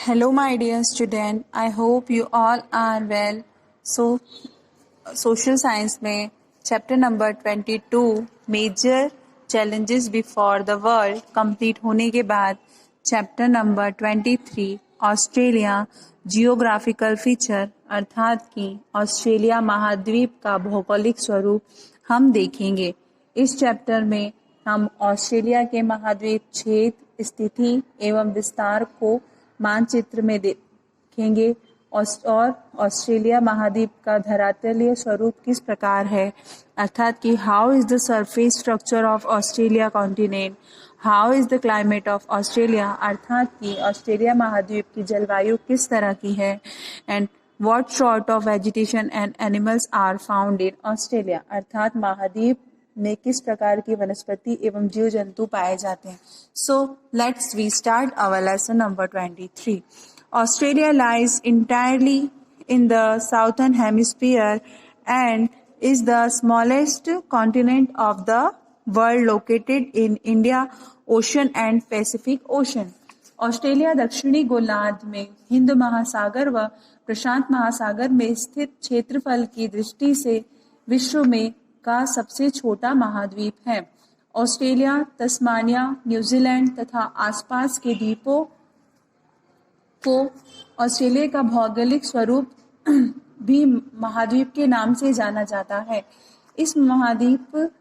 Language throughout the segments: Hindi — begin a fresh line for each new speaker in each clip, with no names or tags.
Hello, my dear student. I hope you all are well. So, social science में chapter number 22 major challenges before the world complete होने के बाद chapter number 23 Australia geographical feature अर्थात कि ऑस्ट्रेलिया महाद्वीप का भौगोलिक स्वरूप हम देखेंगे। इस चैप्टर में हम ऑस्ट्रेलिया के महाद्वीप क्षेत्र, स्थिति एवं विस्तार को मानचित्र में देखेंगे और ऑस्ट्रेलिया महाद्वीप का धरातलीय स्वरूप किस प्रकार है, अर्थात कि how is the surface structure of Australia continent, how is the climate of Australia, अर्थात कि ऑस्ट्रेलिया महाद्वीप की जलवायु किस तरह की है, and what sort of vegetation and animals are found in Australia, अर्थात महाद्वीप में किस प्रकार की वनस्पति एवं जीव जंतु पाए जाते हैं। So let's we start our lesson number 23. Australia lies entirely in the southern hemisphere and is the smallest continent of the world located in India Ocean and Pacific Ocean. Australia दक्षिणी गोलार्ध में हिंद महासागर व प्रशांत महासागर में स्थित क्षेत्रफल की दृष्टि से विश्व में का सबसे छोटा महाद्वीप है। ऑस्ट्रेलिया, तस्मानिया, न्यूजीलैंड तथा आसपास के द्वीपों को ऑस्ट्रेलिया का भौगोलिक स्वरूप भी महाद्वीप के नाम से जाना जाता है। इस महाद्वीप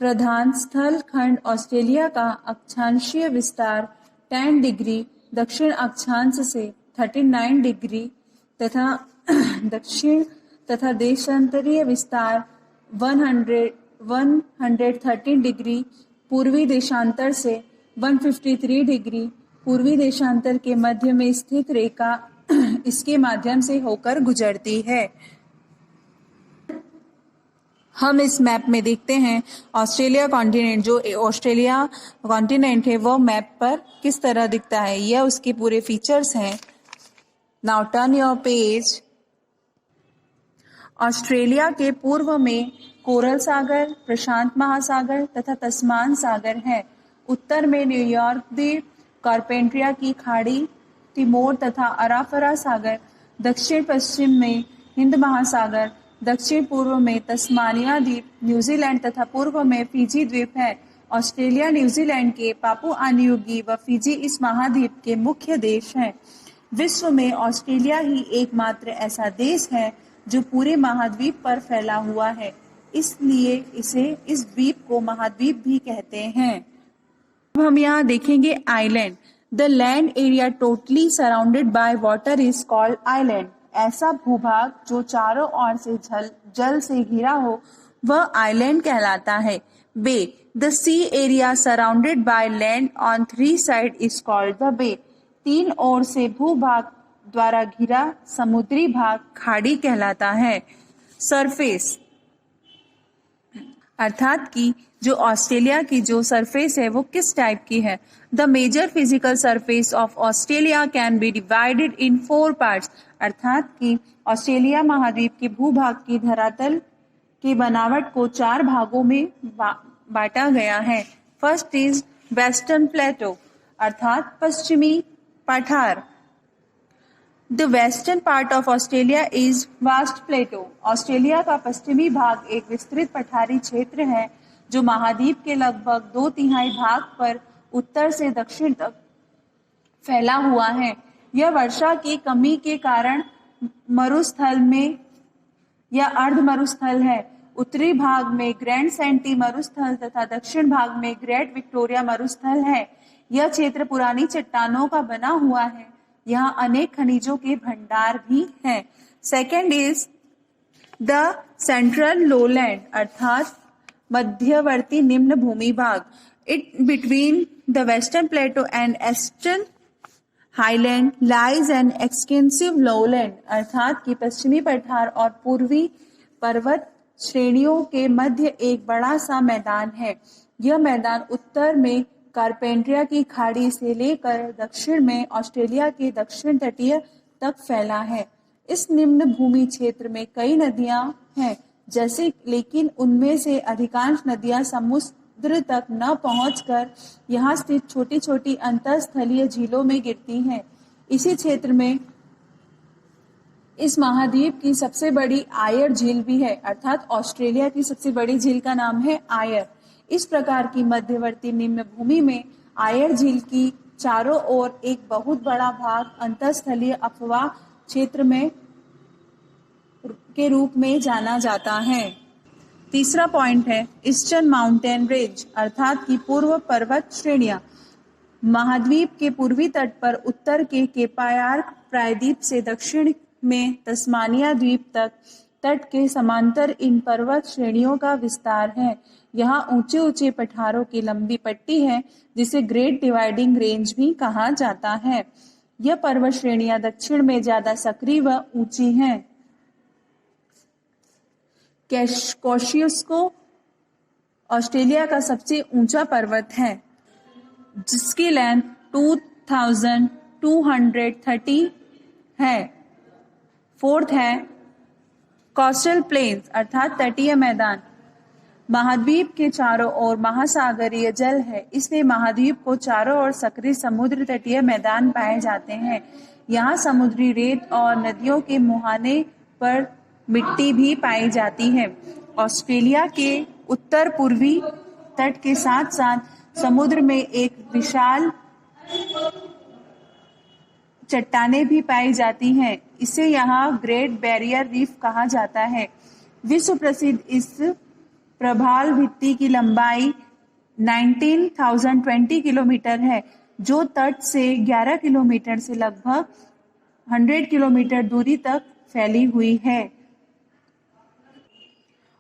प्रधान स्थल खंड ऑस्ट्रेलिया का अक्षांशीय विस्तार 10 डिग्री दक्षिण अक्षांश से 39 डिग्री तथा दक्षिण तथा देशांतरीय विस्तार 113 डिग्री पूर्वी देशांतर से 153 डिग्री पूर्वी देशांतर के मध्य में स्थित रेखा इसके माध्यम से होकर गुजरती है। हम इस मैप में देखते हैं ऑस्ट्रेलिया कॉन्टिनेंट, जो ऑस्ट्रेलिया कॉन्टिनेंट है वो मैप पर किस तरह दिखता है, यह उसके पूरे फीचर्स हैं। Now turn your page. Australia के पूर्व में कोरल सागर, प्रशांत महासागर तथा तस्मान सागर है। उत्तर में न्यूयॉर्क द्वीप, कार्पेंट्रिया की खाड़ी, तिमोर तथा अराफरा सागर, दक्षिण पश्चिम में हिंद महासागर, दक्षिण पूर्व में तस्मानिया द्वीप, न्यूजीलैंड तथा पूर्व में फिजी द्वीप है। ऑस्ट्रेलिया न्यूजीलैंड के पापुआ न्यू गिनी व फिजी इस महाद्वीप के मुख्य देश हैं। विश्व में ऑस्ट्रेलिया ही एकमात्र ऐसा देश है जो पूरे महाद्वीप पर फैला हुआ है, इसलिए इस द्वीप को महाद्वीप भी कहते हैं। अब हम यहाँ देखेंगे island. The land area totally surrounded by water is called island. ऐसा भूभाग जो चारों ओर से जल से घिरा हो वह आइलैंड कहलाता है। Bay, the sea area surrounded by land on 3 side is called the bay. 3 ओर से भूभाग द्वारा घिरा समुद्री भाग खाड़ी कहलाता है। सरफेस, अर्थात कि जो ऑस्ट्रेलिया की जो सरफेस है वो किस टाइप की है। The major physical surface of Australia can be divided in 4 parts, अर्थात कि ऑस्ट्रेलिया महाद्वीप के भूभाग की धरातल की बनावट को 4 भागों में बांटा गया है। फर्स्ट इज वेस्टर्न प्लेटो, अर्थात पश्चिमी पठार। The western part of Australia is vast plateau. Australia का पश्चिमी भाग एक विस्तृत पठारी क्षेत्र है जो महाद्वीप के लगभग 2/3 भाग पर उत्तर से दक्षिण तक फैला हुआ है। यह वर्षा की कमी के कारण मरुस्थल में या अर्ध मरुस्थल है। उत्तरी भाग में ग्रैंड सेंटी मरुस्थल तथा दक्षिण भाग में ग्रेट विक्टोरिया मरुस्थल है। यह क्षेत्र पुरानी चट्टानों का बना हुआ है। यहाँ अनेक खनिजों के भंडार भी हैं। Second is the central lowland, अर्थात मध्यवर्ती निम्न भूमि भाग। It between the western plateau and eastern highland lies an extensive lowland, अर्थात कि पश्चिमी पठार और पूर्वी पर्वत श्रेणियों के मध्य एक बड़ा सा मैदान है। यह मैदान उत्तर में कार्पेंट्रिया की खाड़ी से लेकर दक्षिण में ऑस्ट्रेलिया के दक्षिण तटीय तक फैला है। इस निम्न भूमि क्षेत्र में कई नदियां हैं, लेकिन उनमें से अधिकांश नदियां समुद्र तक न पहुंचकर यहाँ स्थित छोटी छोटी अंतरस्थलीय झीलों में गिरती हैं। इसी क्षेत्र में इस महाद्वीप की सबसे बड़ी आयर झील भी है, अर्थात ऑस्ट्रेलिया की सबसे बड़ी झील का नाम है आयर। इस प्रकार की मध्यवर्ती निम्न भूमि में आयर झील की चारों ओर एक बहुत बड़ा भाग अंतरस्थलीय अफवाह क्षेत्र में के रूप में जाना जाता है। तीसरा पॉइंट है ईस्टर्न माउंटेन रेंज, अर्थात की पूर्व पर्वत श्रेणियां। महाद्वीप के पूर्वी तट पर उत्तर के केपायार्क प्रायद्वीप से दक्षिण में तस्मानिया द्वीप तक तट के समांतर इन पर्वत श्रेणियों का विस्तार है। यहाँ ऊंचे ऊंचे पठारों की लंबी पट्टी है जिसे ग्रेट डिवाइडिंग रेंज भी कहा जाता है। यह पर्वत श्रेणियां दक्षिण में ज्यादा सक्रिय व ऊंची हैं। कोशियुस्को ऑस्ट्रेलिया का सबसे ऊंचा पर्वत है जिसकी लेंथ 2230 है। फोर्थ है कोस्टल प्लेन्स, अर्थात तटीय मैदान। महाद्वीप के चारों ओर महासागरीय जल है, इसलिए महाद्वीप को चारों ओर सक्रिय समुद्र तटीय मैदान पाए जाते हैं। यहाँ समुद्री रेत और नदियों के मुहाने पर मिट्टी भी पाई जाती है। ऑस्ट्रेलिया के उत्तर पूर्वी तट के साथ साथ समुद्र में एक विशाल चट्टानें भी पाई जाती हैं। इसे यहाँ ग्रेट बैरियर रीफ कहा जाता है। विश्व प्रसिद्ध इस प्रभाल भित्ति की लंबाई 19,020 किलोमीटर है, जो तट से 11 किलोमीटर से लगभग 100 किलोमीटर दूरी तक फैली हुई है।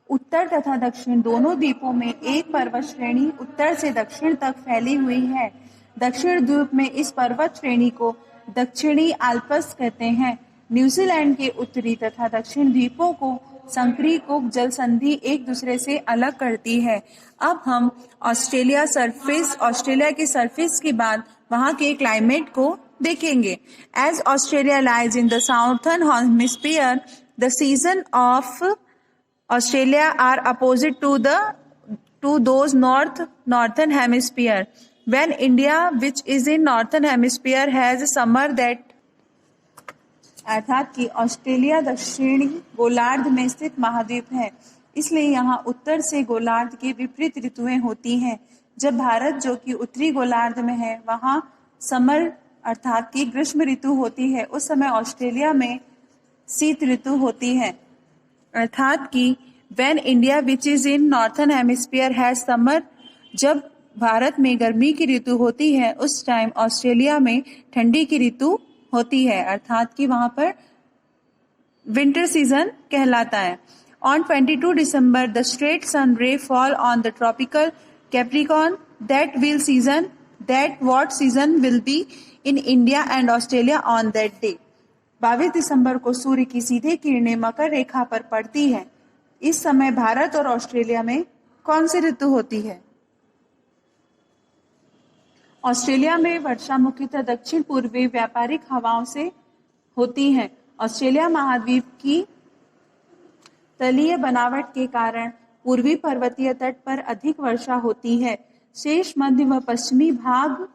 उत्तर तथा दक्षिण दोनों द्वीपों में एक पर्वत श्रेणी उत्तर से दक्षिण तक फैली हुई है। दक्षिण द्वीप में इस पर्वत श्रेणी को दक्षिणी आल्प्स कहते हैं। न्यूजीलैंड के उत्तरी तथा दक्षिण द्वीपों को संकरी कुक जल संधि एक दूसरे से अलग करती है। अब हम ऑस्ट्रेलिया की सरफेस के बाद वहां के क्लाइमेट को देखेंगे। As Australia lies in the southern hemisphere, the season of Australia are opposite to those northern hemisphere. When India, which is in northern hemisphere, has a summer that अर्थात कि ऑस्ट्रेलिया दक्षिणी गोलार्ध में स्थित महाद्वीप है, इसलिए यहाँ उत्तर से गोलार्ध के विपरीत ऋतुएं होती हैं। जब भारत जो कि उत्तरी गोलार्ध में है वहाँ समर अर्थात की ग्रीष्म ऋतु होती है, उस समय ऑस्ट्रेलिया में शीत ऋतु होती है। अर्थात कि when India which is in northern hemisphere has summer, जब भारत में गर्मी की ऋतु होती है उस टाइम ऑस्ट्रेलिया में ठंडी की ऋतु होती है, अर्थात कि वहां पर विंटर सीजन कहलाता है। On 22 December, the straight sun ray fall on the tropical Capricorn. What season will be in India and Australia on that day? 22 दिसंबर को सूर्य की सीधे किरणें मकर रेखा पर पड़ती है। इस समय भारत और ऑस्ट्रेलिया में कौन सी ऋतु होती है? ऑस्ट्रेलिया में वर्षा मुख्यतः दक्षिण पूर्वी व्यापारिक हवाओं से होती है। ऑस्ट्रेलिया महाद्वीप की तलीय बनावट के कारण पूर्वी पर्वतीय तट पर अधिक वर्षा होती है। शेष मध्य व पश्चिमी भाग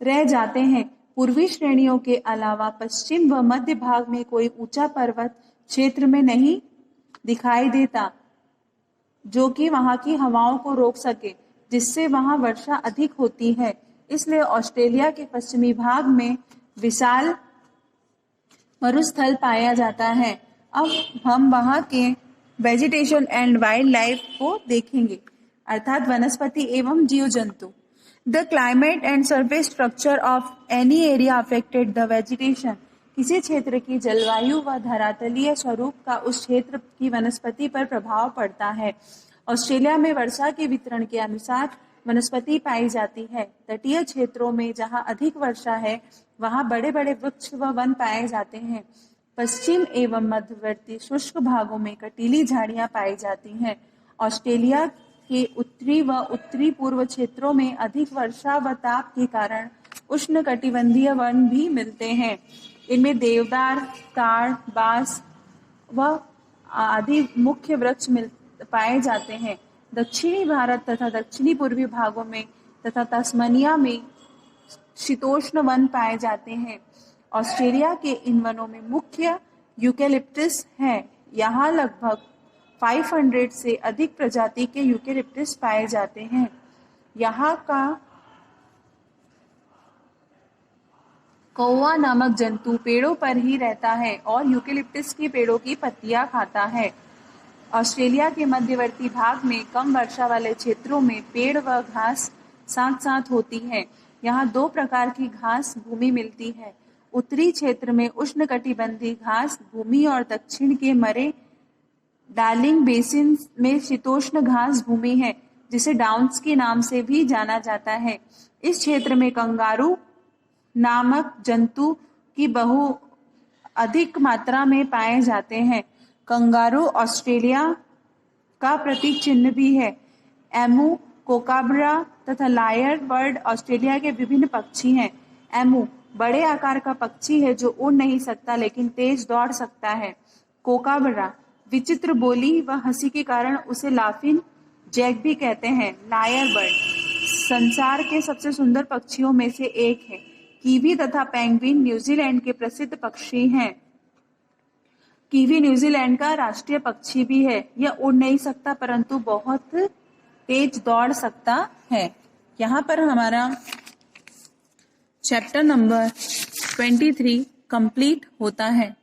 रह जाते हैं। पूर्वी श्रेणियों के अलावा पश्चिम व मध्य भाग में कोई ऊंचा पर्वत क्षेत्र में नहीं दिखाई देता जो कि वहां की हवाओं को रोक सके, जिससे वहां वर्षा अधिक होती है। इसलिए ऑस्ट्रेलिया के पश्चिमी भाग में विशाल मरुस्थल पाया जाता है। अब हम वहां के वेजिटेशन एंड वाइल्ड लाइफ को देखेंगे, अर्थात वनस्पति एवं जीव जंतु। The climate and surface structure of any area affected the vegetation. किसी क्षेत्र की जलवायु व धरातलीय स्वरूप का उस क्षेत्र की वनस्पति पर प्रभाव पड़ता है। ऑस्ट्रेलिया में वर्षा के वितरण के अनुसार वनस्पति पाई जाती है। तटीय क्षेत्रों में जहां अधिक वर्षा है वहां बड़े बड़े वृक्ष व वन पाए जाते हैं। पश्चिम एवं मध्यवर्ती शुष्क भागों में कटीली झाड़ियां पाई जाती हैं। ऑस्ट्रेलिया के उत्तरी व उत्तरी पूर्व क्षेत्रों में अधिक वर्षा व ताप के कारण उष्णकटिबंधीय वन भी मिलते हैं। इनमें देवदार, ताड़, बांस व आदि मुख्य वृक्ष पाए जाते हैं। दक्षिणी भारत तथा दक्षिणी पूर्वी भागों में तथा तस्मानिया में शीतोष्ण वन पाए जाते हैं। ऑस्ट्रेलिया के इन वनों में मुख्य यूकेलिप्टस है। यहाँ लगभग 500 से अधिक प्रजाति के यूकेलिप्टस पाए जाते हैं। यहाँ का कौवा नामक जंतु पेड़ों पर ही रहता है और यूकेलिप्टस के पेड़ों की पत्तियां खाता है। ऑस्ट्रेलिया के मध्यवर्ती भाग में कम वर्षा वाले क्षेत्रों में पेड़ व घास साथ साथ होती है। यहाँ दो प्रकार की घास भूमि मिलती है। उत्तरी क्षेत्र में उष्णकटिबंधीय घास भूमि और दक्षिण के मरे डार्लिंग बेसिन में शीतोष्ण घास भूमि है, जिसे डाउन्स के नाम से भी जाना जाता है। इस क्षेत्र में कंगारू नामक जंतु की बहु अधिक मात्रा में पाए जाते हैं। कंगारू ऑस्ट्रेलिया का प्रतीक चिन्ह भी है। एमू, कोकाब्रा तथा लायर बर्ड ऑस्ट्रेलिया के विभिन्न पक्षी हैं। एमू बड़े आकार का पक्षी है जो उड़ नहीं सकता लेकिन तेज दौड़ सकता है। कोकाब्रा विचित्र बोली व हंसी के कारण उसे लाफिंग जैक भी कहते हैं। लायर बर्ड संसार के सबसे सुंदर पक्षियों में से एक है। कीवी तथा पेंगुइन न्यूजीलैंड के प्रसिद्ध पक्षी हैं। कीवी न्यूजीलैंड का राष्ट्रीय पक्षी भी है। यह उड़ नहीं सकता परंतु बहुत तेज दौड़ सकता है। यहाँ पर हमारा चैप्टर नंबर 23 कंप्लीट होता है।